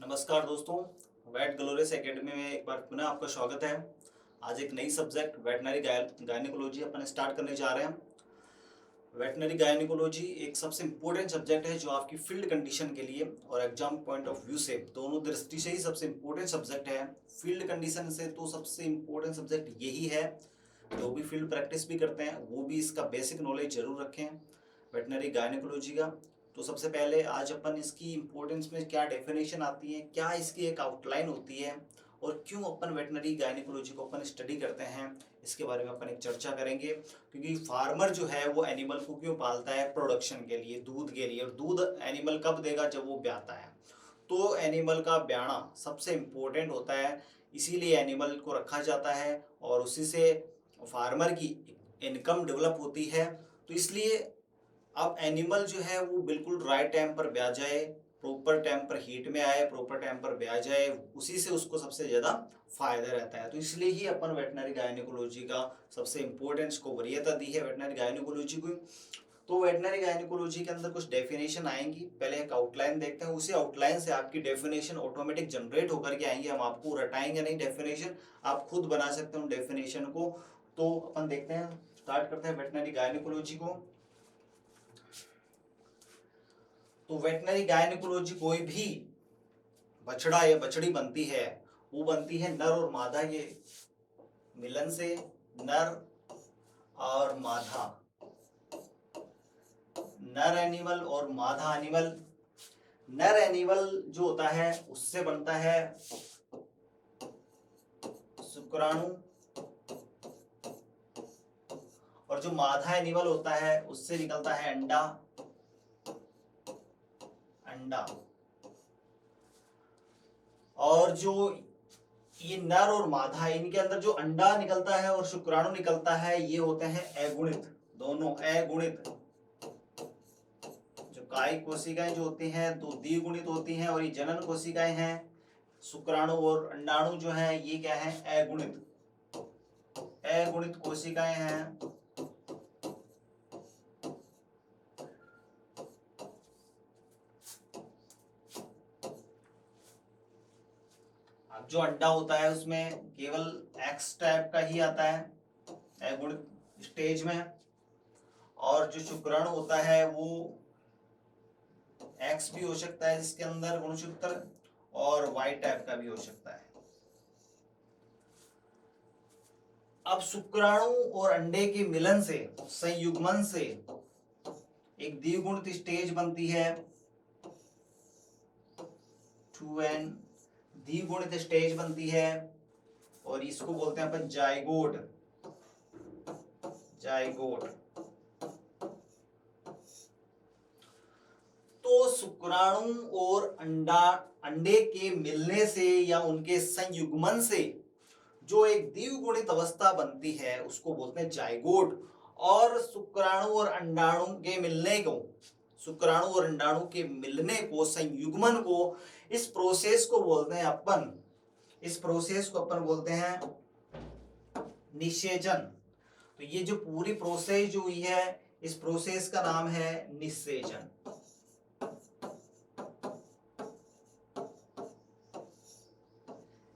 नमस्कार दोस्तों, wait glorious academy में एक बार पुनः आपका स्वागत है। आज एक नई सब्जेक्ट वेटनरी गायनिकोलॉजी अपन स्टार्ट करने जा रहे हैं। वेटनरी गायनिकोलॉजी एक सबसे इम्पोर्टेंट सब्जेक्ट है जो आपकी फील्ड कंडीशन के लिए और एग्जाम पॉइंट ऑफ व्यू से दोनों दृष्टि से ही सबसे इम्पोर्टेंट सब्जेक्ट है। फील्ड कंडीशन से तो सबसे इम्पोर्टेंट सब्जेक्ट यही है। जो भी फील्ड प्रैक्टिस भी करते हैं वो भी इसका बेसिक नॉलेज जरूर रखें वेटनरी गायनिकोलॉजी का। तो सबसे पहले आज अपन इसकी इम्पोर्टेंस में क्या डेफिनेशन आती है, क्या इसकी एक आउटलाइन होती है और क्यों अपन वेटनरी गायनिकोलॉजी को अपन स्टडी करते हैं, इसके बारे में अपन एक चर्चा करेंगे। क्योंकि फार्मर जो है वो एनिमल को क्यों पालता है, प्रोडक्शन के लिए, दूध के लिए। और दूध एनिमल कब देगा, जब वो ब्याता है। तो एनिमल का ब्याना सबसे इम्पोर्टेंट होता है, इसीलिए एनिमल को रखा जाता है और उसी से फार्मर की इनकम डेवलप होती है। तो इसलिए अब एनिमल जो है वो बिल्कुल राइट टाइम पर ब्याह जाए, प्रॉपर टाइम पर हीट में आए, प्रॉपर टाइम पर ब्याह जाए, उसी से उसको सबसे ज़्यादा फायदा रहता है। तो इसलिए ही अपन वेटनरी गायनिकोलॉजी का सबसे इम्पोर्टेंस को वरीयता दी है वेटनरी गायनिकोलॉजी को। तो वेटनरी गायनिकोलॉजी के अंदर कुछ डेफिनेशन आएंगी, पहले एक आउटलाइन देखते हैं, उसी आउटलाइन से आपकी डेफिनेशन ऑटोमेटिक जनरेट होकर के आएंगे। हम आपको रटाएंगे नहीं डेफिनेशन, आप खुद बना सकते हो डेफिनेशन को। तो अपन देखते हैं, स्टार्ट करते हैं वेटनरी गायनिकोलॉजी को। तो वेटनरी गायनिकोलॉजी कोई भी बछड़ा या बछड़ी बनती है, वो बनती है नर और मादा के मिलन से। नर और मादा, नर एनिमल और मादा एनिमल। नर एनिमल जो होता है उससे बनता है शुक्राणु, और जो मादा एनिमल होता है उससे निकलता है अंडा। अंडा। और जो ये नर और मादा, इनके अंदर जो अंडा निकलता है और शुक्राणु निकलता है, ये होते हैं अगुणित, दोनों अगुणित। जो कायिक कोशिकाएं जो होती हैं तो द्विगुणित होती हैं, और ये जनन कोशिकाएं हैं, शुक्राणु और अंडाणु जो है ये क्या है, अगुणित। अगुणित कोशिकाएं हैं। अब जो अंडा होता है उसमें केवल एक्स टाइप का ही आता है अगुणित स्टेज में, और जो शुक्राणु होता है वो एक्स भी हो सकता है जिसके अंदर गुणसूत्र, और वाई टाइप का भी हो सकता है। अब शुक्राणु और अंडे के मिलन से, संयुग्मन से एक द्विगुणित स्टेज बनती है 2n, द्विगुणित स्टेज बनती है, और इसको बोलते हैं अपन जाइगोट। जाइगोट। तो शुक्राणु और अंडे के मिलने से या उनके संयुग्मन से जो एक द्विगुणित अवस्था बनती है उसको बोलते हैं जाइगोट। और शुक्राणु और अंडाणु के मिलने को, शुक्राणु और अंडाणु के मिलने को, संयुग्मन को, इस प्रोसेस को बोलते हैं अपन, इस प्रोसेस को अपन बोलते हैं निषेचन। तो ये जो पूरी प्रोसेस जो हुई है, इस प्रोसेस का नाम है निषेचन।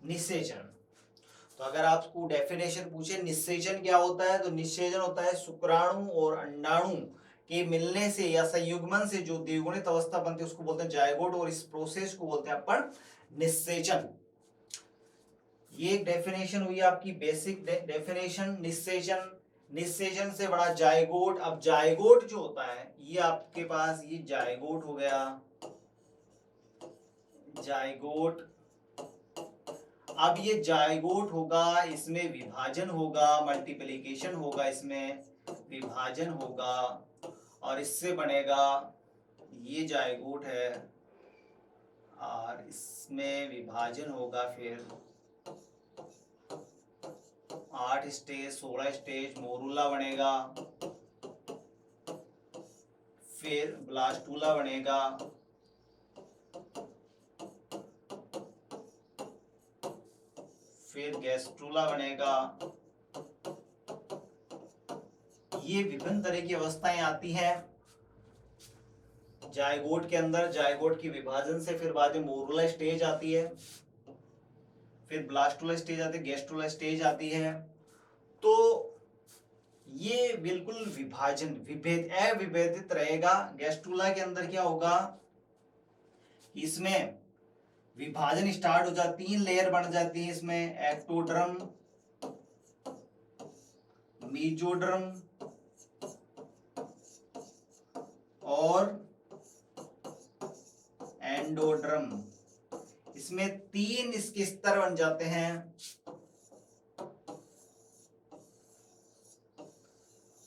निषेचन। तो अगर आपको डेफिनेशन पूछे निषेचन क्या होता है, तो निषेचन होता है शुक्राणु और अंडाणु के मिलने से या संयुग्मन से जो द्विगुणित अवस्था बनती है उसको बोलते हैं जाइगोट, और इस प्रोसेस को बोलते हैं अपन निषेचन। ये एक डेफिनेशन हुई आपकी बेसिक डेफिनेशन निषेचन। निषेचन से बड़ा जाइगोट। अब जाइगोट जो होता है ये आपके पास, ये जाइगोट हो गया, जाइगोट। अब ये जाइगोट होगा, इसमें विभाजन होगा, मल्टीप्लिकेशन होगा, इसमें विभाजन होगा, और इससे बनेगा, ये जाइगोट है और इसमें विभाजन होगा, फिर 8 स्टेज 16 स्टेज मोरूला बनेगा, फिर ब्लास्टूला बनेगा, फिर गैस्ट्रूला बनेगा। ये विभिन्न तरह की अवस्थाएं आती हैं। जायगोट के अंदर, जायगोट की विभाजन से फिर बाद में मोरुला स्टेज आती है, फिर ब्लास्टुला स्टेज आती है, गैस्ट्रुला स्टेज आती है। तो ये बिल्कुल विभाजन अविभेदित रहेगा। गैस्ट्रुला के अंदर क्या होगा, इसमें विभाजन स्टार्ट हो जाती, 3 लेयर बन जाती है इसमें, एक्टोडर्म, मीजोडर्म और एंडोड्रम। इसमें 3 इसके स्तर बन जाते हैं,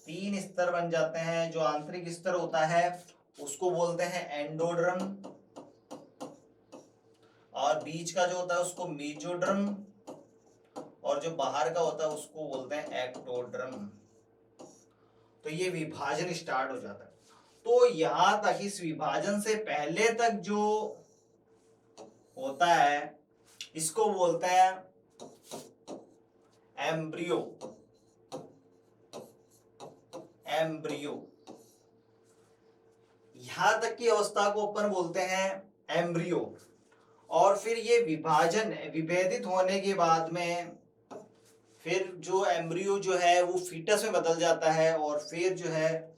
3 स्तर बन जाते हैं। जो आंतरिक स्तर होता है उसको बोलते हैं एंडोड्रम, और बीच का जो होता है उसको मीजोड्रम, और जो बाहर का होता है उसको बोलते हैं एक्टोड्रम। तो ये विभाजन स्टार्ट हो जाता है। तो यहां तक, इस विभाजन से पहले तक जो होता है इसको बोलते हैं एम्ब्रियो। यहां तक की अवस्था को अपन बोलते हैं एम्ब्रियो। और फिर ये विभाजन विभेदित होने के बाद में फिर जो एम्ब्रियो जो है वो फीटस में बदल जाता है, और फिर जो है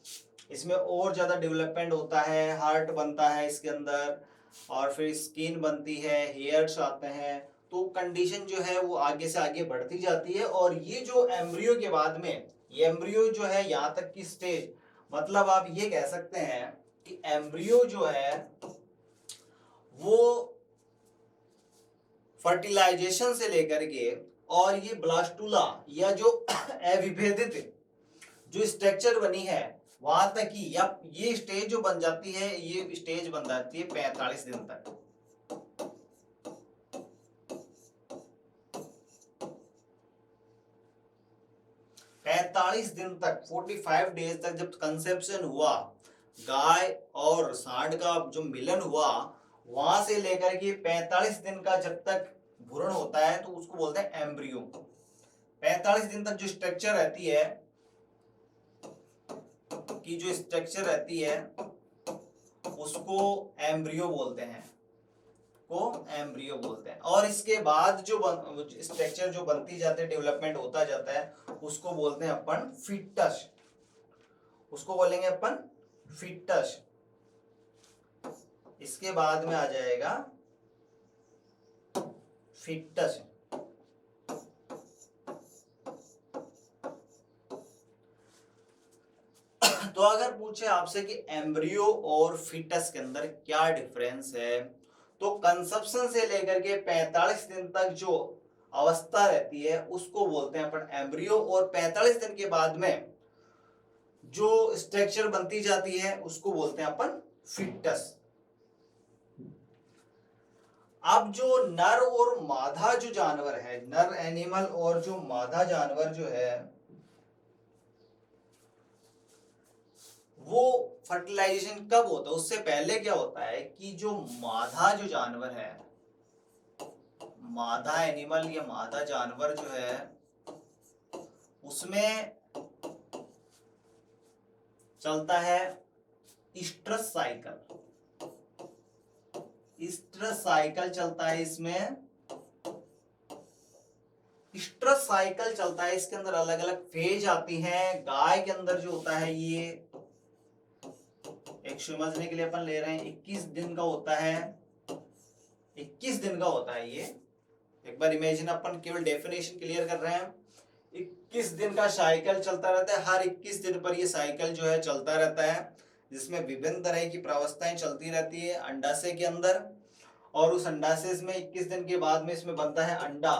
इसमें और ज़्यादा डेवलपमेंट होता है, हार्ट बनता है इसके अंदर, और फिर स्किन बनती है, हेयर्स आते हैं। तो कंडीशन जो है वो आगे से आगे बढ़ती जाती है। और ये जो एम्ब्रियो के बाद में, ये एम्ब्रियो जो है यहाँ तक की स्टेज, मतलब आप ये कह सकते हैं कि एम्ब्रियो जो है वो फर्टिलाइजेशन से लेकर के और ये ब्लास्टुला या जो अविभेदित जो स्ट्रक्चर बनी है वहां तक ही, या ये स्टेज जो बन जाती है, ये स्टेज बन जाती है 45 दिन तक। 45 दिन तक, 45 डेज तक जब कंसेप्शन हुआ, गाय और सांड का जो मिलन हुआ, वहां से लेकर के 45 दिन का जब तक भ्रूण होता है तो उसको बोलते हैं एम्ब्रियो। 45 दिन तक जो स्ट्रक्चर रहती है, की जो स्ट्रक्चर रहती है उसको एम्ब्रियो बोलते हैं, और इसके बाद जो स्ट्रक्चर जो बनती जाते हैं, डेवलपमेंट होता जाता है, उसको बोलते हैं अपन फीटस। उसको बोलेंगे अपन फीटस। इसके बाद में आ जाएगा फीटस। तो अगर पूछे आपसे कि एम्ब्रियो और फीटस के अंदर क्या डिफरेंस है, तो कंसेप्शन से लेकर के 45 दिन तक जो अवस्था रहती है उसको बोलते हैं अपन एम्ब्रियो, और 45 दिन के बाद में जो स्ट्रक्चर बनती जाती है उसको बोलते हैं अपन फीटस। अब जो नर और मादा जो जानवर है, नर एनिमल और जो मादा जानवर जो है, वो फर्टिलाइजेशन कब होता है, उससे पहले क्या होता है कि जो मादा जो जानवर है, मादा एनिमल या मादा जानवर जो है, उसमें चलता है ईस्ट्रस साइकिल। ईस्ट्रस साइकिल चलता है इसमें, ईस्ट्रस साइकिल चलता है। इसके अंदर अलग अलग फेज आती हैं। गाय के अंदर जो होता है, ये एक समझने के लिए अपन ले रहे हैं, 21 दिन का होता है, 21 दिन का होता है ये। एक बार इमेजिन, अपन केवल डेफिनेशन क्लियर कर रहे हैं। 21 दिन का साइकिल चलता रहता है, हर 21 दिन पर ये साइकिल जो है चलता रहता है, जिसमें विभिन्न तरह की प्रावस्थाएं चलती रहती है अंडाशय के अंदर, और उस अंडाशय में 21 दिन के बाद में इसमें बनता है अंडा।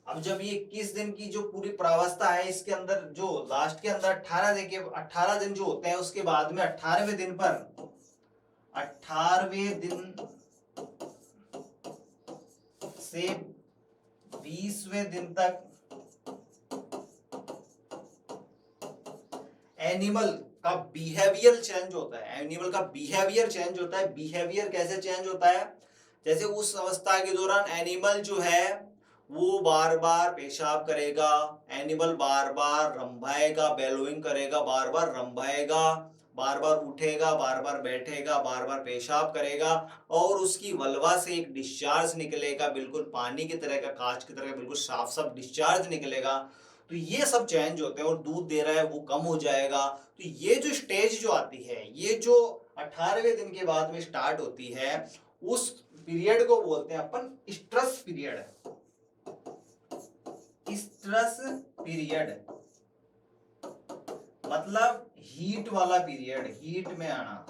अब जब ये 21 दिन की जो पूरी प्रावस्था है, इसके अंदर जो लास्ट के अंदर 18 दिन जो होते हैं, उसके बाद में 18वें दिन पर, 18वें दिन से 20वें दिन तक एनिमल का बिहेवियर चेंज होता है। एनिमल का बिहेवियर चेंज होता है। बिहेवियर कैसे चेंज होता है? जैसे उस अवस्था के दौरान एनिमल जो है वो बार बार पेशाब करेगा, एनिमल बार बार रंभाएगा, बेलोइंग करेगा, बार बार रंभाएगा, बार बार उठेगा, बार बार बैठेगा, बार बार पेशाब करेगा और उसकी वल्वा से एक डिस्चार्ज निकलेगा, बिल्कुल पानी की तरह का, कांच की तरह का बिल्कुल साफ साफ डिस्चार्ज निकलेगा। तो ये सब चेंज होते हैं और दूध दे रहा है वो कम हो जाएगा। तो ये जो स्टेज जो आती है, ये जो 18वें दिन के बाद में स्टार्ट होती है, उस पीरियड को बोलते हैं अपन स्ट्रेस पीरियड। स्ट्रेस पीरियड मतलब हीट वाला पीरियड, हीट में आना।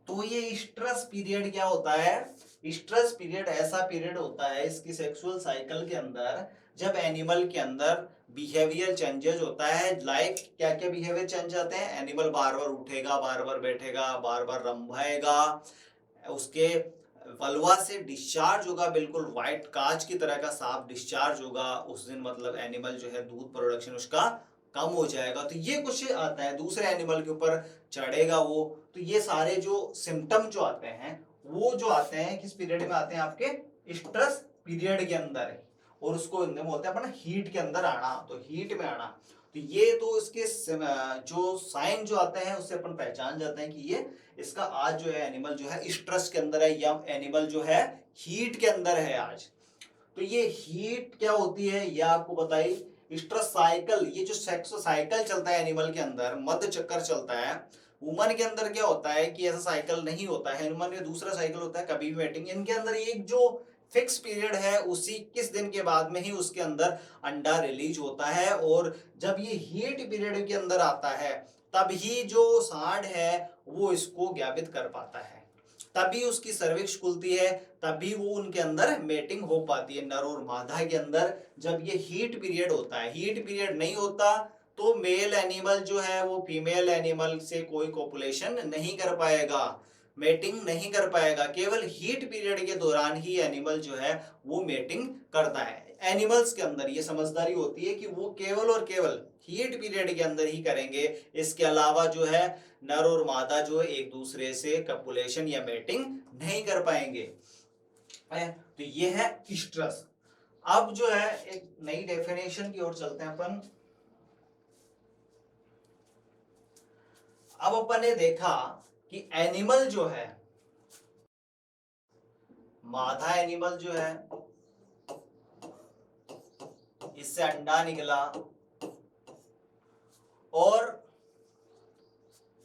तो ये स्ट्रेस पीरियड क्या होता है? स्ट्रेस पीरियड ऐसा पीरियड होता है इसकी सेक्सुअल साइकिल के अंदर जब एनिमल के अंदर बिहेवियर चेंजेस होता है। लाइक क्या क्या बिहेवियर चेंज आते हैं? एनिमल बार बार उठेगा, बार बार बैठेगा, बार बार रंभाएगा, उसके वल्वा से डिस्चार्ज होगा, बिल्कुल व्हाइट कांच की तरह का साफ डिस्चार्ज होगा। उस दिन मतलब एनिमल जो है दूध प्रोडक्शन उसका कम हो जाएगा। तो ये कुछ आता है, दूसरे एनिमल के ऊपर चढ़ेगा वो। तो ये सारे जो सिम्टम जो आते हैं वो जो आते हैं किस पीरियड में आते हैं? आपके स्ट्रेस पीरियड के अंदर है। और उसको बोलते हैं अपन हीट के अंदर आना, तो हीट में आना। तो ये तो इसके जो साइन जो आते हैं उससे अपन पहचान जाते हैं कि ये इसका आज जो है एनिमल जो है स्ट्रेस के अंदर है या एनिमल जो है हीट के अंदर है आज। तो ये हीट क्या होती है ये आपको बताई। स्ट्रेस साइकिल, ये जो सेक्स साइकिल चलता है एनिमल के अंदर, मध्य चक्कर चलता है। वुमन के अंदर क्या होता है कि ऐसा साइकिल नहीं होता है, ह्यूमन में दूसरा साइकिल होता है, कभी भी वेटिंग। इनके अंदर एक जो फिक्स पीरियड है उसी किस दिन के बाद में ही उसके अंदर अंडा रिलीज होता है। और जब ये हीट पीरियड के अंदर आता है तब ही जो सांड है वो इसको ज्ञापित कर पाता है, तभी उसकी सर्विक्स खुलती है, तभी वो उनके अंदर मेटिंग हो पाती है नर और मादा के अंदर, जब ये हीट पीरियड होता है। हीट पीरियड नहीं होता तो मेल एनिमल जो है वो फीमेल एनिमल से कोई कोपुलेशन नहीं कर पाएगा, मेटिंग नहीं कर पाएगा। केवल हीट पीरियड के दौरान ही एनिमल जो है वो मेटिंग करता है। एनिमल्स के अंदर ये समझदारी होती है कि वो केवल और केवल हीट पीरियड के अंदर ही करेंगे। इसके अलावा जो है नर और मादा जो है एक दूसरे से कपुलेशन या मेटिंग नहीं कर पाएंगे। तो ये है स्ट्रेस। अब जो है एक नई डेफिनेशन की ओर चलते हैं अपन। अब अपन ने देखा कि एनिमल जो है, मादा एनिमल जो है इससे अंडा निकला और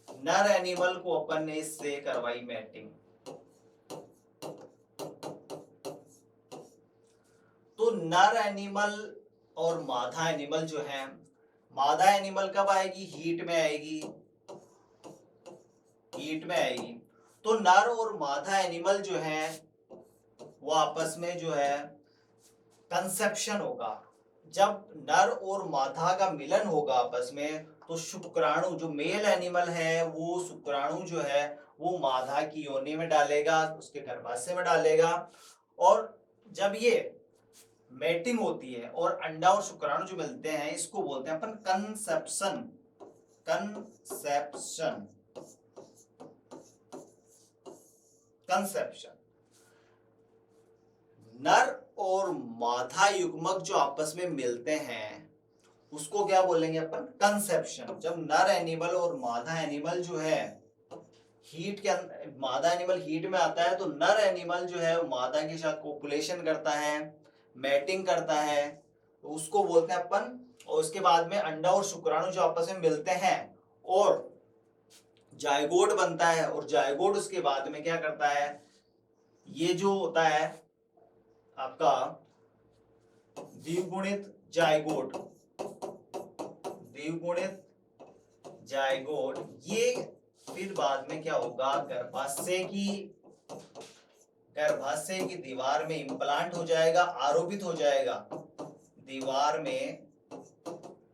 नर एनिमल को अपन ने इससे करवाई मैटिंग। तो नर एनिमल और मादा एनिमल जो है, मादा एनिमल कब आएगी? हीट में आएगी, हीट में आएगी। तो नर और मादा एनिमल जो है वो आपस में जो है कंसेप्शन होगा। जब नर और मादा का मिलन होगा आपस में तो शुक्राणु, जो मेल एनिमल है वो शुक्राणु जो है वो मादा की योनि में डालेगा, उसके गर्भाशय में डालेगा। और जब ये मेटिंग होती है और अंडा और शुक्राणु जो मिलते हैं इसको बोलते हैं अपन कंसेप्शन। Conception, conception. नर और मादा युग्मक जो आपस में मिलते हैं उसको क्या बोलेंगे अपन? कंसेप्शन। जब नर एनिमल और मादा एनिमल जो है हीट के अंदर, मादा एनिमल हीट में आता है तो नर एनिमल जो है मादा के साथ कोपुलेशन करता है, मैटिंग करता है, तो उसको बोलते हैं अपन। और उसके बाद में अंडा और शुक्राणु जो आपस में मिलते हैं और जायगोट बनता है। और जायगोट उसके बाद में क्या करता है? ये जो होता है आपका द्विगुणित जायगोट, द्विगुणित जायगोट, ये फिर बाद में क्या होगा? गर्भाशय की दीवार में इम्प्लांट हो जाएगा, आरोपित हो जाएगा। दीवार में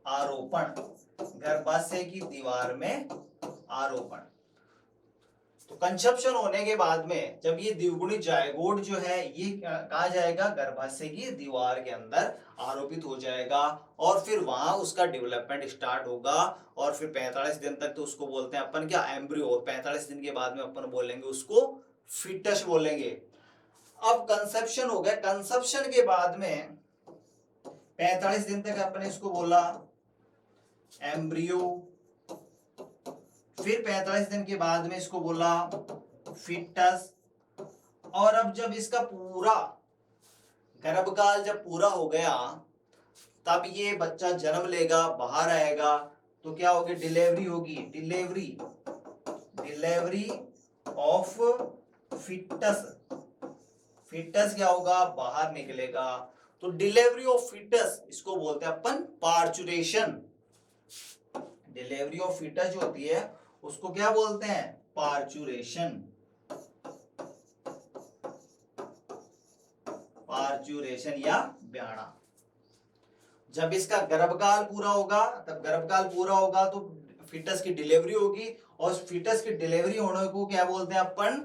आरोपण, गर्भाशय की दीवार में आरोपण। तो कंसेप्शन होने के बाद में जब ये द्विगुणित जायगोट जो है ये कहा जाएगा? गर्भाशय की दीवार के अंदर आरोपित हो जाएगा और फिर वहां उसका डेवलपमेंट स्टार्ट होगा। और फिर 45 दिन तक तो उसको बोलते हैं अपन क्या? एम्ब्रियो। और 45 दिन के बाद में अपन बोलेंगे उसको फीटस बोलेंगे। अब कंसेप्शन हो गया, कंसेप्शन के बाद में 45 दिन तक अपने इसको बोला एम्ब्रियो, फिर 45 दिन के बाद में इसको बोला फिटस, और अब जब इसका पूरा गर्भकाल जब पूरा हो गया तब ये बच्चा जन्म लेगा, बाहर आएगा, तो क्या होगी, डिलीवरी होगी, delivery, delivery of foetus, foetus क्या होगा, बाहर निकलेगा। तो डिलीवरी ऑफ फिटस इसको बोलते हैं अपन पार्चुरेशन, डिलीवरी ऑफ फिटस जो होती है उसको क्या बोलते हैं, पार्चुरेशन, पार्चुरेशन या ब्याणा। जब इसका गर्भकाल पूरा होगा, तब गर्भकाल पूरा होगा तो फिटस की डिलीवरी होगी, और फिटस की डिलीवरी होने को क्या बोलते हैं अपन,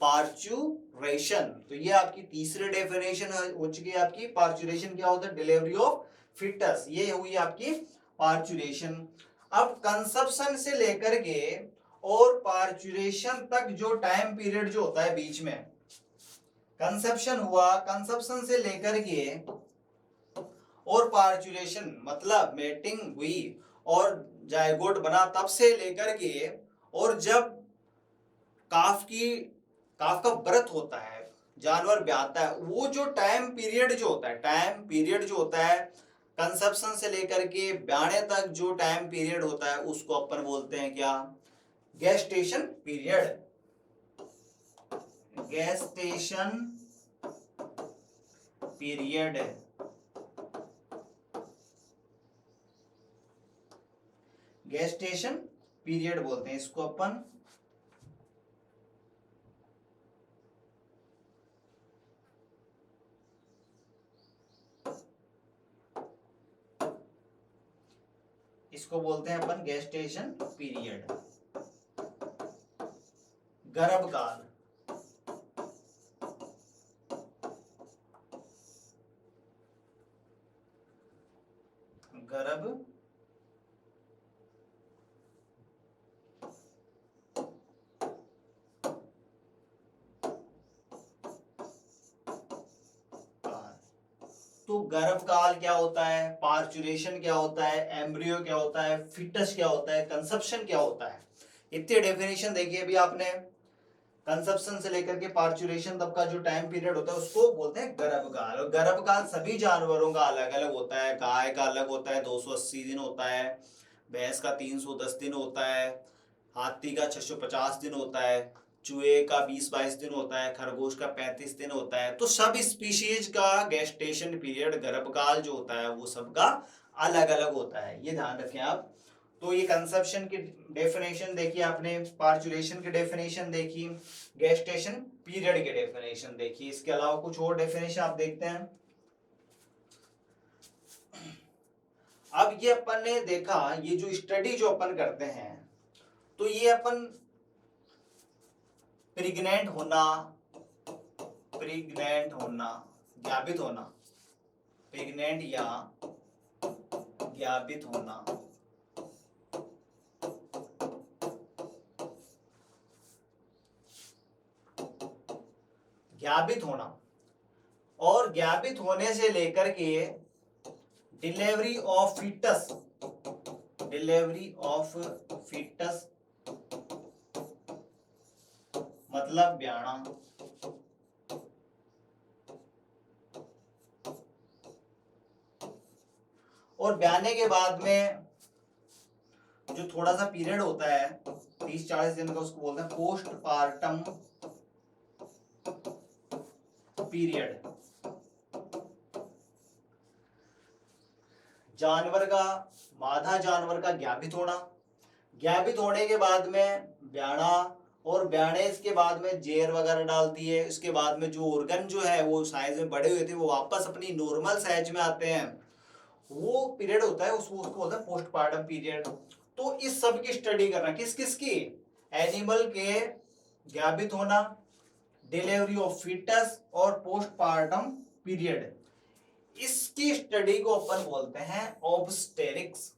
पार्चुरेशन। तो ये आपकी तीसरी डेफिनेशन हो चुकी है आपकी। पार्चुरेशन क्या होता है, डिलीवरी ऑफ फिटस, ये हुई आपकी पार्चुरेशन। अब कंसेप्शन से लेकर के और पार्चुरेशन तक जो टाइम पीरियड जो होता है बीच में, कंसेप्शन हुआ, कंसेप्शन से लेकर के और पार्चुरेशन मतलब मेटिंग हुई और जायगोट बना, तब से लेकर के और जब काफ का बर्थ होता है, जानवर ब्याता है, वो जो टाइम पीरियड जो होता है, टाइम पीरियड जो होता है कंसेप्शन से लेकर के ब्याने तक जो टाइम पीरियड होता है उसको अपन बोलते हैं क्या, gestation period, gestation period, gestation period बोलते हैं इसको अपन। इसको बोलते हैं अपन गेस्टेशन पीरियड, गर्भकाल, गर्भ तो गर्भकाल क्या होता है, पार्चुरेशन क्या होता है, एम्ब्रियो क्या होता है, फिटस क्या होता है, कंसेप्शन क्या होता है, इतने डेफिनेशन देखिए अभी आपने। कंसेप्शन से लेकर के पार्चुरेशन तक का जो टाइम पीरियड होता है उसको बोलते हैं गर्भकाल। और गर्भकाल सभी जानवरों का अलग अलग होता है, गाय का अलग होता है 280 दिन होता है, भैंस का 310 दिन होता है, हाथी का 650 दिन होता है, चूहे का 20-22 दिन होता है, खरगोश का 35 दिन होता है। तो सब स्पीशीज का गेस्टेशन पीरियड, गर्भकाल जो होता है वो सबका अलग अलग होता है, ये ध्यान रखें आप। तो ये कंसेप्शन की डेफिनेशन देखी आपने, पार्चुरेशन की डेफिनेशन देखी, गेस्टेशन पीरियड की डेफिनेशन देखी, इसके अलावा कुछ और डेफिनेशन आप देखते हैं। अब ये अपन ने देखा, ये जो स्टडी जो अपन करते हैं, तो ये अपन प्रेग्नेंट होना, प्रेग्नेंट होना, ज्ञापित होना, प्रेग्नेंट या ज्ञापित होना, ज्ञापित होना, और ज्ञापित होने से लेकर के delivery of foetus, delivery of foetus मतलब ब्याणा, और ब्याने के बाद में जो थोड़ा सा पीरियड होता है 30-40 दिन का, उसको बोलते हैं पोस्टपार्टम पीरियड। जानवर का, मादा जानवर का ज्ञापित होना, ज्ञापित होने के बाद में ब्याणा, और ब्याणे के बाद में जेर वगैरह डालती है, इसके बाद में जो ऑर्गन जो है वो साइज में बड़े हुए थे वो वापस अपनी नॉर्मल साइज में आते हैं, वो पीरियड होता है उसको बोलते हैं पोस्टपार्टम पीरियड। तो इस सब की स्टडी करना, किस किस की, एनिमल के ज्ञापित होना, डिलीवरी ऑफ फीटस और पोस्टपार्टम पीरियड, इसकी स्टडी को अपन बोलते हैं ऑब्स्टेरिक्स,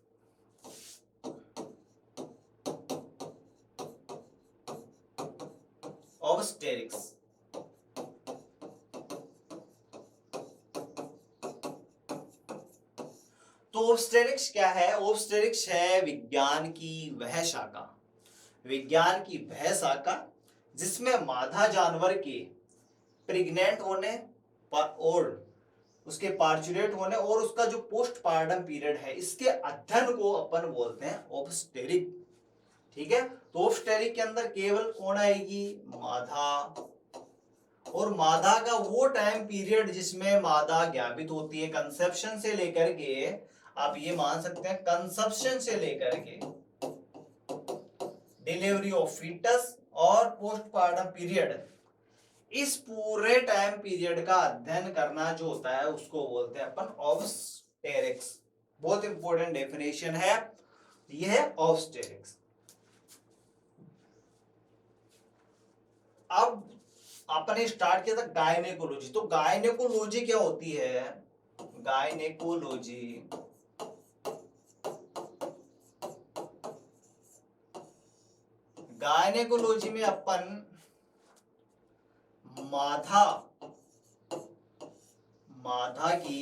ऑब्स्टेरिक्स। ऑब्स्टेरिक्स क्या है? ऑब्स्टेरिक्स है विज्ञान की वह शाखा, विज्ञान की वह शाखा जिसमें मादा जानवर के प्रेग्नेंट होने और उसके पार्चुरेट होने और उसका जो पोस्टपार्टम पीरियड है, इसके अध्ययन को अपन बोलते हैं ऑब्स्टेरिक। ठीक है, तो ऑब्स्टेरिक के अंदर केवल कौन आएगी? मादा। और मादा का वो टाइम पीरियड जिसमें मादा ज्ञापित होती है, कंसेप्शन से लेकर के, आप ये मान सकते हैं कंसेप्शन से लेकर के डिलीवरी ऑफ फीटस और पोस्टपार्टम पीरियड, इस पूरे टाइम पीरियड का अध्ययन करना जो होता है उसको बोलते हैं अपन ऑब्स्टेरिक्स। बहुत इंपॉर्टेंट डेफिनेशन है यह है ऑब्स्टेरिक्स। अब आपने स्टार्ट किया था गायनेकोलॉजी, तो गायनेकोलॉजी क्या होती है? गायनेकोलॉजी गायनेकोलॉजी में अपन मादा की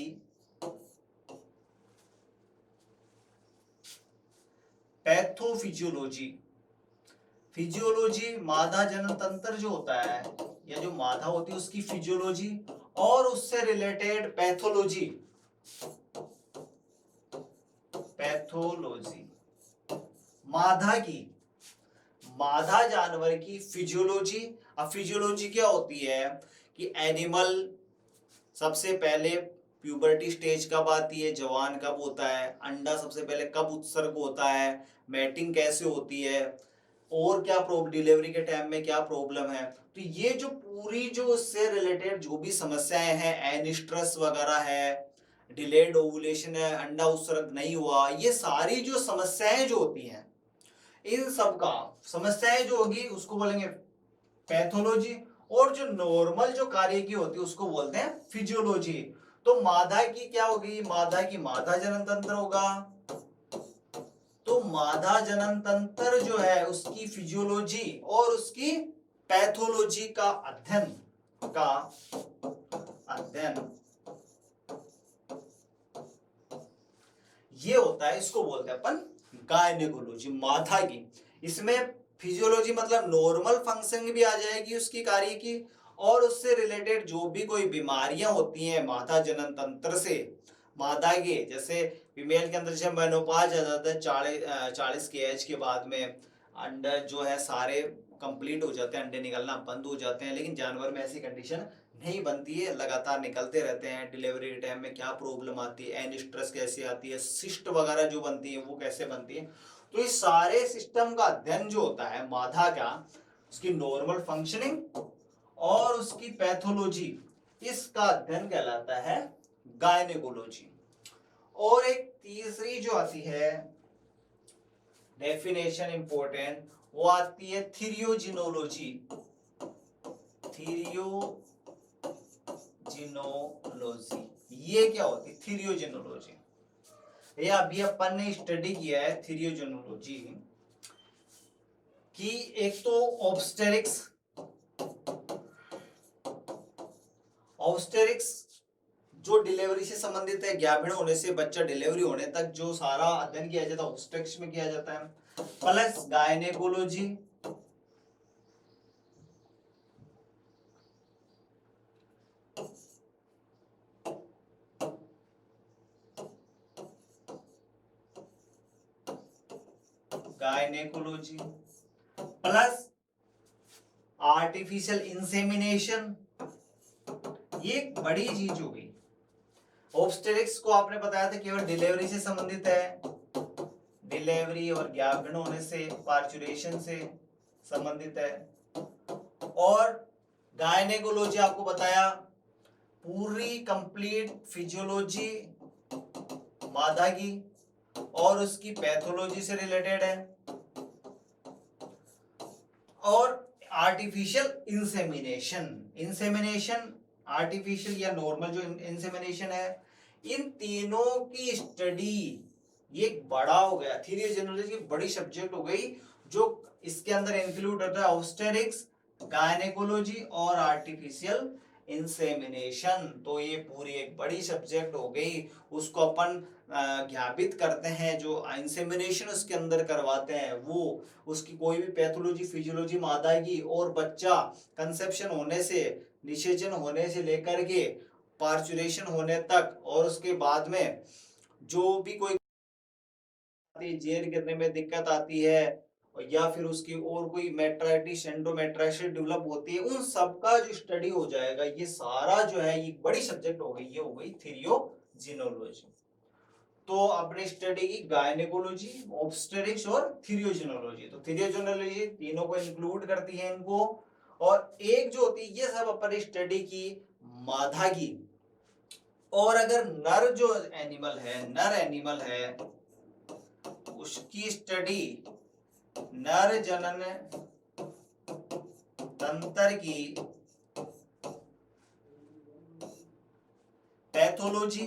पैथोफिजियोलॉजी, फिजियोलॉजी मादा जनन तंत्र जो होता है या जो मादा होती है उसकी फिजियोलॉजी और उससे रिलेटेड पैथोलॉजी, मादा जानवर की फिजियोलॉजी। अब फिजियोलॉजी क्या होती है कि एनिमल सबसे पहले प्यूबर्टी स्टेज कब आती है, जवान कब होता है, अंडा सबसे पहले कब उत्सर्ग होता है, मैटिंग कैसे होती है, और क्या डिलीवरी के टाइम में क्या प्रॉब्लम है। तो ये जो पूरी जो उससे रिलेटेड जो भी समस्याएं हैं, एनिस्ट्रस वगैरह है, डिलेड ओवुलेशन है, अंडा उत्सर्ग नहीं हुआ, ये सारी जो समस्याएं जो होती हैं, इन सब का समस्याएं जो होगी उसको बोलेंगे पैथोलॉजी, और जो नॉर्मल जो कार्य की होती है उसको बोलते हैं फिजियोलॉजी। तो मादा की क्या होगी? मादा की मादा जनन तंत्र होगा, तो मादा जनन तंत्र जो है उसकी फिजियोलॉजी और उसकी पैथोलॉजी का अध्ययन ये होता है, इसको बोलते हैं अपन गायनेकोलॉजी मादा की। इसमें फिजियोलॉजी मतलब नॉर्मल फंक्शन भी आ जाएगी उसकी कार्य की, और उससे रिलेटेड जो भी कोई बीमारियां होती हैं मादा जनन तंत्र से, मादा के जैसे फीमेल के अंदर जब मेनोपॉज आ जाता है 40 के एज के बाद में, अंडर जो है सारे कंप्लीट हो जाते हैं, अंडे निकलना बंद हो जाते हैं, लेकिन जानवर में ऐसी कंडीशन नहीं बनती है, लगातार निकलते रहते हैं। डिलीवरी के टाइम में क्या प्रॉब्लम आती है, एनिस्ट्रस कैसे आती है, सिस्ट वगैरह जो बनती है वो कैसे बनती है, तो इस सारे सिस्टम का अध्ययन जो होता है मादा का, उसकी नॉर्मल फंक्शनिंग और उसकी पैथोलॉजी, इसका अध्ययन कहलाता है गायनेकोलॉजी। और एक तीसरी जो आती है डेफिनेशन इंपॉर्टेंट, वो आती है थीरियोजिनोलॉजी। ये क्या होती है थीरियोजिनोलॉजी? ये अभी अपन ने स्टडी किया है थीरियोजिनोलॉजी कि एक तो ऑब्स्टेरिक्स जो डिलीवरी से संबंधित है, गाभिन होने से बच्चा डिलीवरी होने तक जो सारा अध्ययन किया जाता है ऑब्स्टेरिक्स में किया जाता है, plus gynaecology plus artificial insemination, ये एक बड़ी चीज हो गई। ऑब्स्टेरिक्स को आपने बताया था केवल डिलीवरी से संबंधित है, डिलीवरी और गाभिन होने से, पार्चुरेशन से संबंधित है, और गायनेकोलॉजी आपको बताया पूरी कंप्लीट फिजियोलॉजी मादा की और उसकी पैथोलॉजी से रिलेटेड है, और आर्टिफिशियल इंसेमिनेशन आर्टिफिशियल या नॉर्मल जो इंसेमिनेशन है, इन तीनों की स्टडी, ये बड़ा हो गया थीरियोजेनोलॉजी की बड़ी सब्जेक्ट हो गई, जो इसके अंदर इंक्लूड होता है ऑब्स्टेरिक्स, गायनेकोलॉजी और आर्टिफिशियल इंसेमिनेशन। तो ये पूरी एक बड़ी सब्जेक्ट हो गई, उसको अपन ज्ञापित करते हैं। जो इंसेमिनेशन उसके अंदर करवाते हैं वो उसकी कोई भी पैथोलॉजी फिजियोलॉजी मादा की, और बच्चा कंसेप्शन होने से, निषेचन होने से लेकर के पार्चुरेशन होने तक, और उसके बाद में जो भी कोई जेर गिरने में दिक्कत आती है, या फिर उसकी और कोई मेट्राइटिस एंडोमेट्राइटिस डेवलप होती है, उन सब का जो स्टडी हो जाएगा। ये सारा जो है ये बड़ी सब्जेक्ट हो गई, ये हो गई थीरियोजिनोलॉजी। तो अपने स्टडी की गायनेकोलॉजी, ऑब्स्टेरिक्स और थीरियोजिनोलॉजी। तो थीरियोजिनोलॉजी तीनों को इंक्लूड करती है इनको। और एक जो होती है, ये सब अपने स्टडी की मादा की। और अगर नर जो एनिमल है, नर एनिमल है, उसकी स्टडी नर जनन तंत्र की पैथोलॉजी,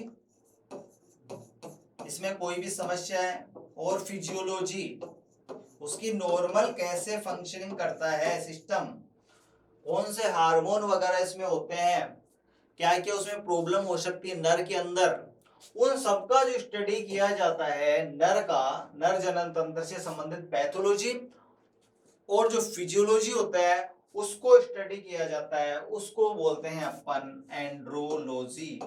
इसमें कोई भी समस्या है, और फिजियोलॉजी, उसकी नॉर्मल कैसे फंक्शनिंग करता है सिस्टम, कौन से हार्मोन वगैरह इसमें होते हैं, क्या क्या उसमें प्रॉब्लम हो सकती है नर के अंदर, उन सबका जो स्टडी किया जाता है नर का, नर जनन तंत्र से संबंधित पैथोलॉजी और जो फिजियोलॉजी होता है उसको स्टडी किया जाता है, उसको बोलते हैं अपन एंड्रोलॉजी।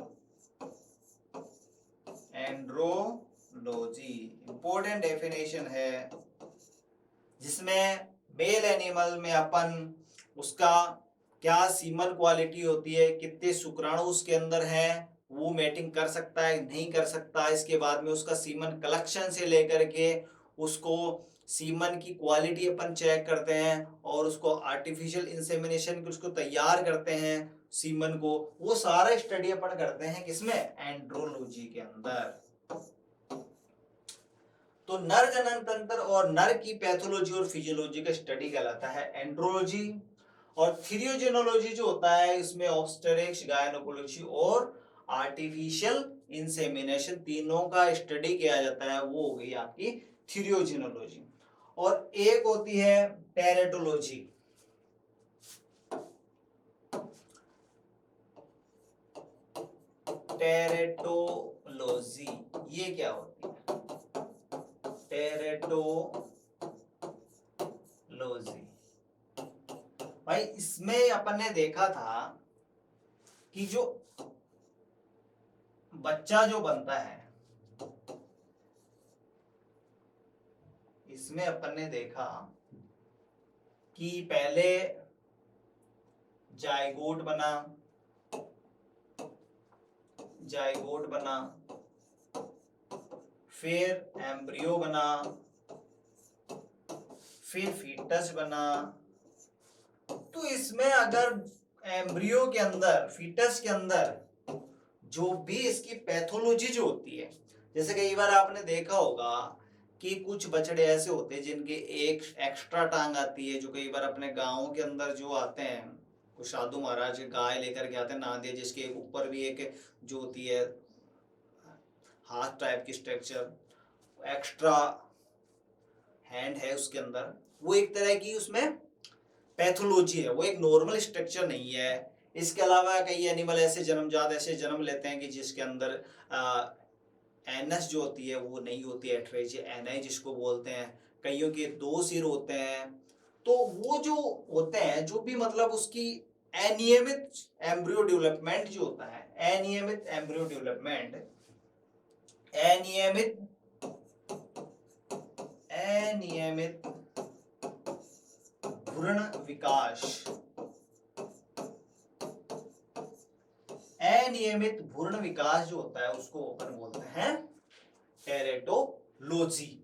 एंड्रोलॉजी इंपॉर्टेंट डेफिनेशन है, जिसमें मेल एनिमल में अपन उसका क्या सीमन क्वालिटी होती है, कितने शुक्राणु उसके अंदर हैं, वो मैटिंग कर सकता है नहीं कर सकता, इसके बाद में उसका सीमन कलेक्शन से लेकर के उसको सीमन की क्वालिटी अपन चेक करते हैं, और उसको आर्टिफिशियल इंसेमिनेशन उसको तैयार करते हैं सीमन को, वो सारा स्टडी अपन करते हैं किसमें, एंड्रोलॉजी के अंदर। तो नर जनन तंत्र और नर की पैथोलॉजी और फिजियोलॉजी का स्टडी कहलाता है एंड्रोलॉजी। और थीरियोजेनोलॉजी जो होता है इसमें ऑब्स्टेरिक्स, गायनेकोलॉजी और आर्टिफिशियल इंसेमिनेशन तीनों का स्टडी किया जाता है, वो हो गई आपकी थीरियोजेनोलॉजी। और एक होती है टेरेटोलॉजी। टेरेटोलॉजी ये क्या होती है, टेरेटोलॉजी भाई, इसमें अपन ने देखा था कि जो बच्चा जो बनता है, इसमें अपन ने देखा कि पहले जायगोट बना, फिर एम्ब्रियो बना, फिर फीटस बना। तो इसमें अगर एम्ब्रियो के अंदर, फीटस के अंदर जो भी इसकी पैथोलॉजी जो होती है, जैसे कई बार आपने देखा होगा कि कुछ बछड़े ऐसे होते हैं जिनके एक एक्स्ट्रा टांग आती है, जो कई बार अपने गाँव के अंदर जो आते हैं, कुछ साधु महाराज गाय लेकर के आते हैं नांदे, जिसके ऊपर भी एक जो होती है हाथ टाइप की स्ट्रक्चर, एक्स्ट्रा हैंड है उसके अंदर, वो एक तरह की उसमें पैथोलॉजी है, वो एक नॉर्मल स्ट्रक्चर नहीं है। इसके अलावा कई एनिमल ऐसे जन्मजात ऐसे जन्म लेते हैं कि जिसके अंदर एनस जो होती है वो नहीं होती है, एट्रेजिया एनाई जिसको बोलते हैं, कईयों के 2 सिर होते हैं। तो वो जो होते हैं, जो भी मतलब उसकी अनियमित एम्ब्रियो डेवलपमेंट जो होता है, अनियमित एम्ब्रियो डेवलपमेंट, अनियमित भ्रूण विकास, अनियमित भ्रूण विकास जो होता है उसको अपन बोलते हैं टेरेटोलॉजी।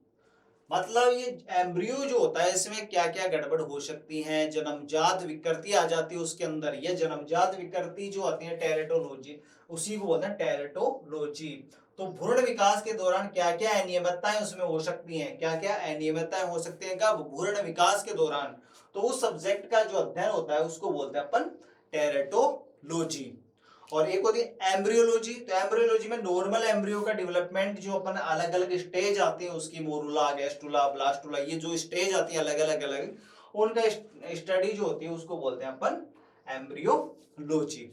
मतलब ये एम्ब्रियो जो होता है इसमें क्या क्या गड़बड़ हो सकती है, जन्मजात विकृति आ जाती है उसके अंदर, ये जन्मजात विकृति जो आती है टेरेटोलॉजी, उसी को बोलते हैं टेरेटोलॉजी। तो भ्रूण विकास के दौरान क्या क्या अनियमितताएं उसमें हो सकती हैं, क्या क्या अनियमितताएं हो सकती हैं कब, भ्रूण विकास के दौरान। तो उस सब्जेक्ट का जो अध्ययन होता है उसको बोलते हैं अपन टेरेटोलॉजी। और एक होती है एम्ब्रियोलॉजी। तो एम्ब्रियोलॉजी में नॉर्मल एम्ब्रियो का डेवलपमेंट जो अपन अलग अलग स्टेज आती है उसकी, मोरुला, गैस्ट्रुला, ब्लास्टुला, ये जो स्टेज आती है अलग अलग उनका स्टडी जो होती है उसको बोलते हैं अपन एम्ब्रियोलॉजी।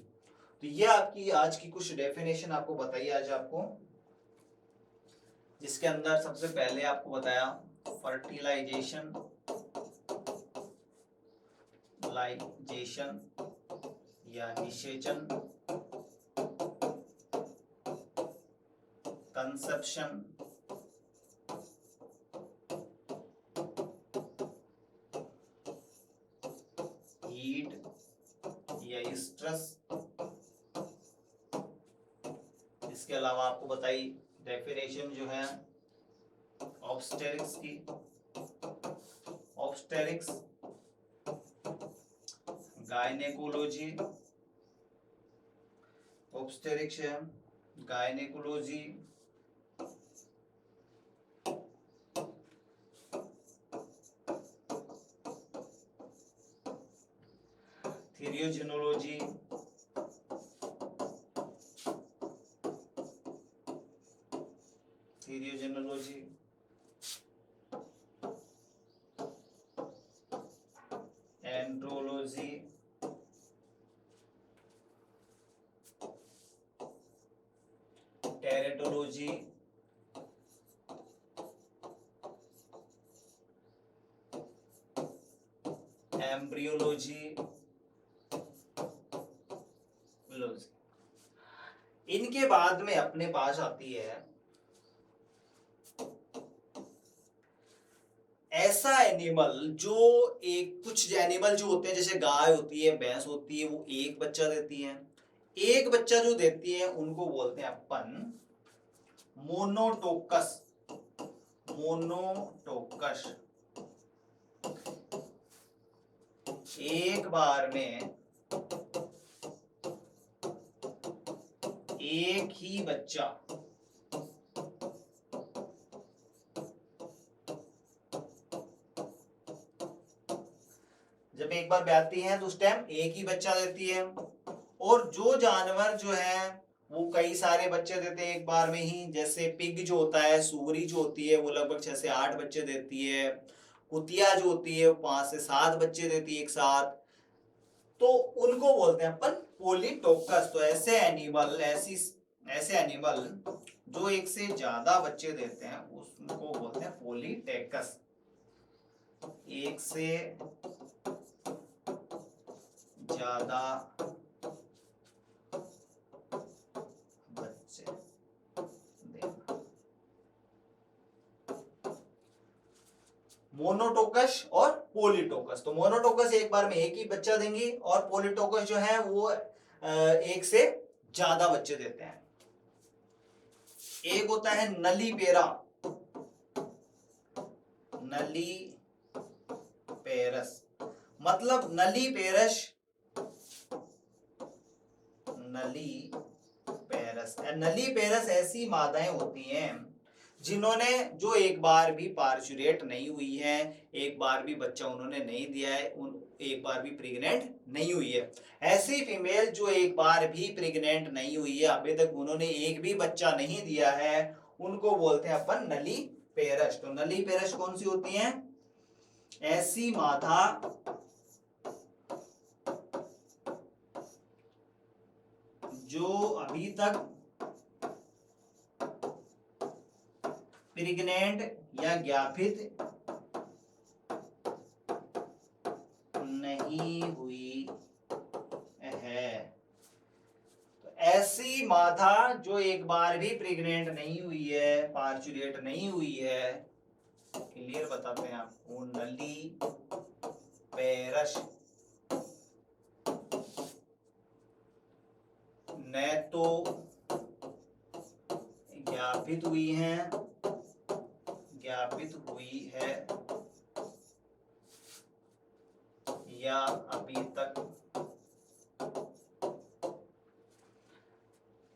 तो ये आपकी आज की कुछ डेफिनेशन आपको बताइए आज आपको, जिसके अंदर सबसे पहले आपको बताया फर्टिलाइजेशन, लाइजेशन या निषेचन, कंसेप्शन, हीट या स्ट्रेस। इसके अलावा आपको बताई डेफिनेशन जो है ऑब्स्टेरिक्स की, ऑब्स्टेरिक्स, गायनेकोलॉजी, ऑब्स्टेरिक्स है गायनेकोलॉजी, थीरियोजेनोलॉजी, थीरियोजेनोलॉजी, एंड्रोलॉजी, टेरेटोलॉजी, एम्ब्रियोलॉजी, इनके बाद में अपने पास आती है ऐसा एनिमल जो एक, कुछ एनिमल जो होते हैं जैसे गाय होती है, भैंस होती है, वो एक बच्चा देती है। एक बच्चा जो देती है उनको बोलते हैं अपन मोनोटोकस, मोनोटोकस। एक बार में एक ही बच्चा जब एक बार ब्याती है तो उस टाइम एक ही बच्चा देती है। और जो जानवर जो है वो कई सारे बच्चे देते हैं एक बार में ही, जैसे पिग जो होता है, सुअरी जो होती है वो लगभग 6 से 8 बच्चे देती है। कुतिया जो होती है वो 5 से 7 बच्चे देती है एक साथ। तो उनको बोलते हैं अपन पोलीटोकस। तो ऐसे एनिमल, ऐसे एनिमल जो एक से ज्यादा बच्चे देते हैं उसको बोलते हैं पोलीटेकस। एक से ज्यादा बच्चे देना, मोनोटोकस और पोलीटोकस। तो मोनोटोकस एक बार में एक ही बच्चा देंगी और पोलीटोकस जो है वो एक से ज्यादा बच्चे देते हैं। एक होता है नलीपेरा, नलीपेरस, मतलब नलीपेरस, नलीपेरस। नलीपेरस ऐसी मादाएं होती हैं जिन्होंने, जो एक बार भी पार्चुरेट नहीं हुई है, एक बार भी बच्चा उन्होंने नहीं दिया है, एक बार भी प्रेग्नेंट नहीं हुई है। ऐसी फीमेल जो एक बार भी प्रेग्नेंट नहीं हुई है, अभी तक उन्होंने एक भी बच्चा नहीं दिया है, उनको बोलते हैं अपन नलीपेरस। तो नलीपेरस कौन सी होती है? ऐसी मादा जो अभी तक प्रेग्नेंट या ज्ञापित नहीं हुई है। तो ऐसी मादा जो एक बार भी प्रेग्नेंट नहीं हुई है, पार्चुरेट नहीं हुई है, क्लियर बताते हैं आपको, नलीपेरस न तो ज्ञापित हुई है, ज्ञापित हुई है या अभी तक,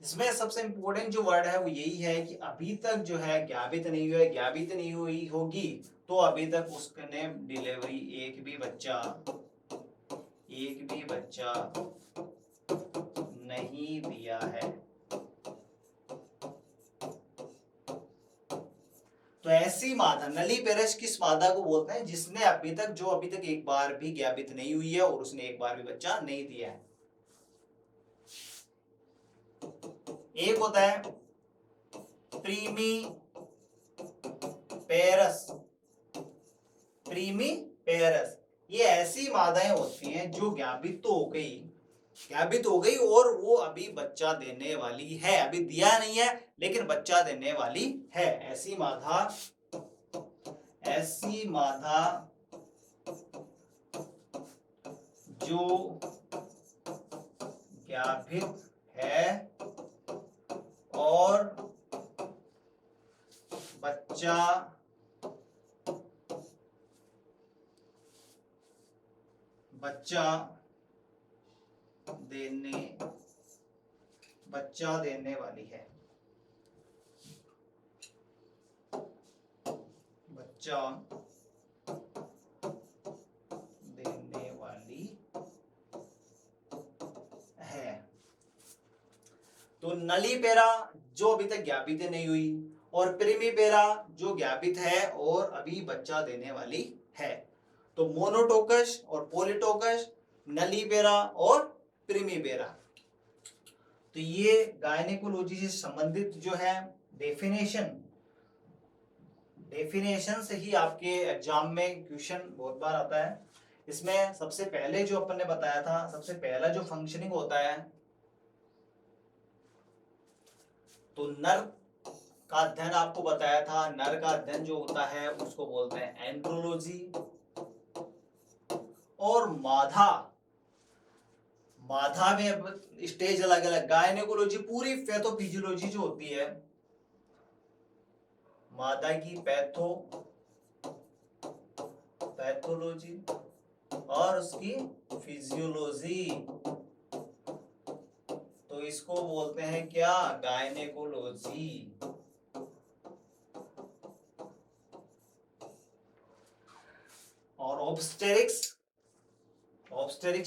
इसमें सबसे इंपॉर्टेंट जो वर्ड है वो यही है कि अभी तक जो है ज्ञापित नहीं हुआ है। ज्ञापित नहीं हुई होगी तो अभी तक उसने डिलीवरी एक भी बच्चा नहीं दिया है। तो ऐसी मादा, नलीपेरस किस मादा को बोलते हैं? जिसने अभी तक एक बार भी ज्ञापित नहीं हुई है और उसने एक बार भी बच्चा नहीं दिया है। एक होता है प्रीमी पेरस। प्रीमी पेरस, ये ऐसी मादाएं होती हैं जो ज्ञापित हो गई और वो अभी बच्चा देने वाली है, अभी दिया नहीं है लेकिन बच्चा देने वाली है। ऐसी मादा जो ज्ञापित है और बच्चा देने वाली है। बच्चा देने वाली है। तो नलीपेरा जो अभी तक ज्ञापित नहीं हुई और प्रीमीपेरा जो ज्ञापित है और अभी बच्चा देने वाली है। तो मोनोटोकस और पॉलीटोकस, नलीपेरा और प्रीमीपेरा। तो ये गायनेकोलॉजी से संबंधित जो है डेफिनेशन से ही आपके एग्जाम में क्वेश्चन बहुत बार आता है। इसमें सबसे पहले जो अपन ने बताया था, सबसे पहला जो फंक्शनिंग होता है, तो नर का अध्ययन आपको बताया था। नर का अध्ययन जो होता है उसको बोलते हैं एंड्रोलॉजी। और मादा में स्टेज अलग अलग। गायनेकोलॉजी पूरी पैथोफिजियोलॉजी जो होती है, मादा की पैथोलॉजी और उसकी फिजियोलॉजी, तो इसको बोलते हैं क्या? गायनेकोलॉजी। और ऑब्स्टेरिक्स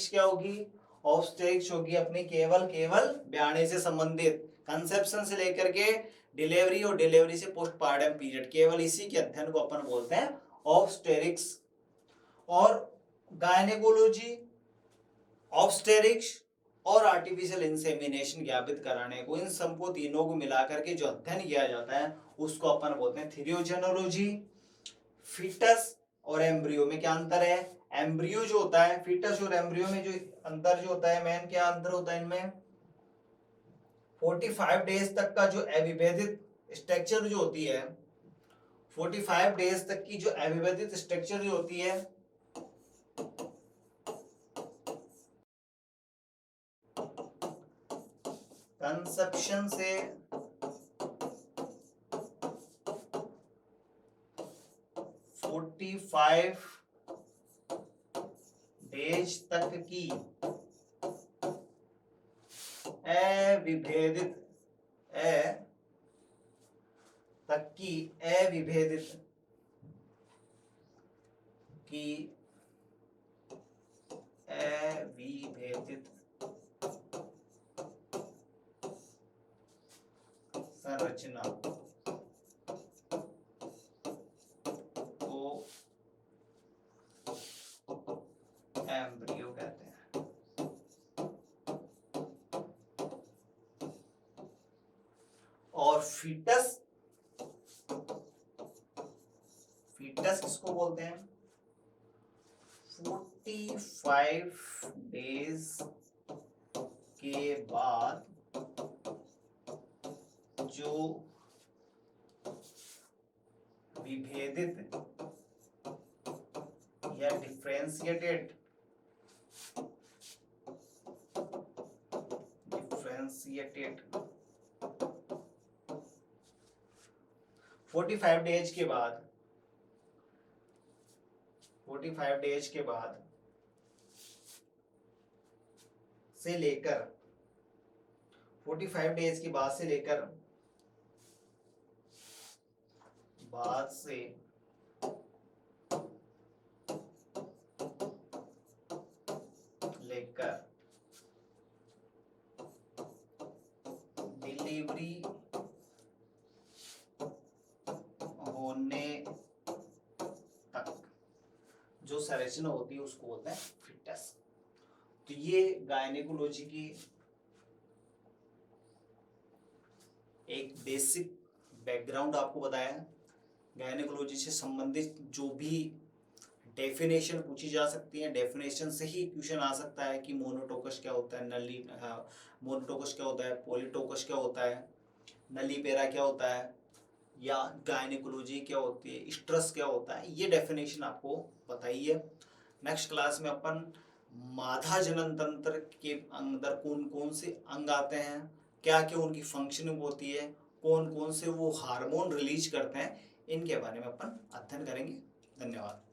क्या होगी? ऑब्स्टेरिक्स होगी अपनी केवल ब्याने से संबंधित, कंसेप्शन से लेकर के डिलीवरी और डिलीवरी से पोस्टपार्टम पीरियड, केवल इसी के अध्ययन को अपन बोलते हैं ऑब्स्टेरिक्स। और गायनेकोलॉजी, ऑब्स्टेरिक्स और आर्टिफिशियल इंसेमिनेशन ज्ञापित कराने को, इन सबको तीनों को मिलाकर के जो अध्ययन किया जाता है उसको अपन बोलते हैं थिरियोजेनोलॉजी। फीटस और एम्ब्रियो में क्या अंतर है? एम्ब्रियो जो होता है, फीटस और एम्ब्रियो में जो अंतर जो होता है, मेन क्या अंतर होता है इनमें? 45 डेज तक का जो अविभेदित स्ट्रक्चर जो होती है, 45 डेज तक की जो अविभेदित स्ट्रक्चर जो होती है, कंसेप्शन से 45 डेज तक की अविभेदित संरचना को एम्ब्रियो कहते हैं। और फीटस किसको बोलते हैं? 45 डेज के बाद जो विभेदित या डिफरेंशिएटेड 45 डेज के बाद 45 डेज के बाद से लेकर 45 डेज के बाद से लेकर डिलीवरी होने तक जो संरचना होती है उसको बोलते हैं फीटस। तो ये गायनेकोलॉजी की एक बेसिक बैकग्राउंड आपको बताया। गायनेकोलॉजी से संबंधित जो भी डेफिनेशन पूछी जा सकती है, डेफिनेशन से ही क्वेश्चन आ सकता है कि मोनोटोकस क्या होता है, मोनोटोकस क्या होता है, पॉलीटोकस क्या होता है, नलीपेरा क्या होता है, या गायनेकोलॉजी क्या होती है, स्ट्रेस क्या होता है, ये डेफिनेशन आपको बताई है। नेक्स्ट क्लास में अपन मादा जनन तंत्र के अंदर कौन कौन से अंग आते हैं, क्या क्या उनकी फंक्शनिंग होती है, कौन कौन से वो हार्मोन रिलीज करते हैं, इनके बारे में अपन अध्ययन करेंगे। धन्यवाद।